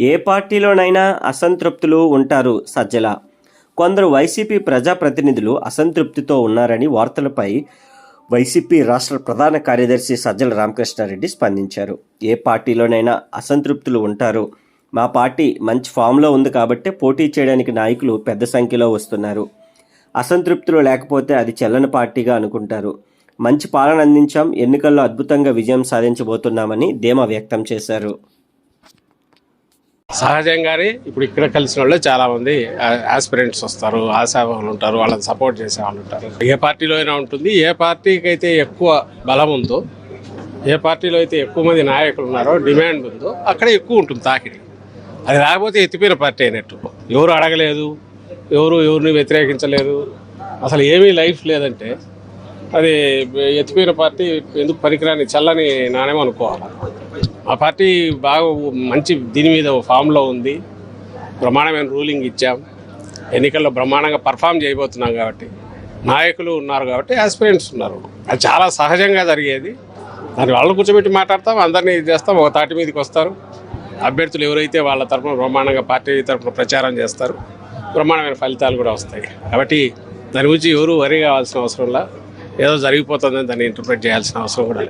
ఏ పార్టీలోనైనా అసంతృప్తులు ఉంటారు సజ్జల. కొందరు వైసీపీ ప్రజాప్రతినిధులు అసంతృప్తితో ఉన్నారని వార్తలపై వైసీపీ రాష్ట్ర ప్రధాన కార్యదర్శి సజ్జల రామకృష్ణారెడ్డి స్పందించారు. ఏ పార్టీలోనైనా అసంతృప్తులు ఉంటారు. మా పార్టీ మంచి ఫామ్లో ఉంది కాబట్టి పోటీ చేయడానికి నాయకులు పెద్ద సంఖ్యలో వస్తున్నారు. అసంతృప్తులు లేకపోతే అది చెల్లని పార్టీగా అనుకుంటారు. మంచి పాలన అందించాం, ఎన్నికల్లో అద్భుతంగా విజయం సాధించబోతున్నామని ధీమా వ్యక్తం చేశారు. సహజంగానే ఇప్పుడు ఇక్కడ కలిసిన వాళ్ళు చాలామంది ఆస్పిరెంట్స్ వస్తారు, ఆశావాహులు ఉంటారు, వాళ్ళని సపోర్ట్ చేసే వాళ్ళు ఉంటారు. ఏ పార్టీలో అయినా ఉంటుంది. ఏ పార్టీకి అయితే ఎక్కువ బలం ఉందో, ఏ పార్టీలో అయితే ఎక్కువ మంది నాయకులు ఉన్నారో, డిమాండ్ ఉందో అక్కడ ఎక్కువ ఉంటుంది తాకిడి. అది రాకపోతే ఎత్తిపోయిన పార్టీ అయినట్టు. ఎవరు అడగలేదు, ఎవరిని వ్యతిరేకించలేదు, అసలు ఏమీ లైఫ్ లేదంటే అది ఎత్తిపోయిన పార్టీ. ఎందుకు పనికిరాని చల్లని నాణ్యం అనుకోవాలి. ఆ పార్టీ బాగా మంచి దీని మీద ఫామ్లో ఉంది. బ్రహ్మాండమైన రూలింగ్ ఇచ్చాం. ఎన్నికల్లో బ్రహ్మాండంగా పర్ఫామ్ చేయబోతున్నాం కాబట్టి నాయకులు ఉన్నారు, కాబట్టి ఆస్పిరెంట్స్ ఉన్నారు. అది చాలా సహజంగా జరిగేది. దాన్ని వాళ్ళు కూర్చోబెట్టి మాట్లాడతాం, అందరినీ చేస్తాం, ఒక తాటి మీదకి వస్తారు. అభ్యర్థులు ఎవరైతే వాళ్ళ తరఫున బ్రహ్మాండంగా పార్టీ తరఫున ప్రచారం చేస్తారు, బ్రహ్మాండమైన ఫలితాలు కూడా వస్తాయి. కాబట్టి దాని గురించి ఎవరు వరి కావాల్సిన అవసరం లేదు. ఏదో జరిగిపోతుందని దాన్ని ఇంటర్ప్రిట్ చేయాల్సిన అవసరం కూడా లేదు.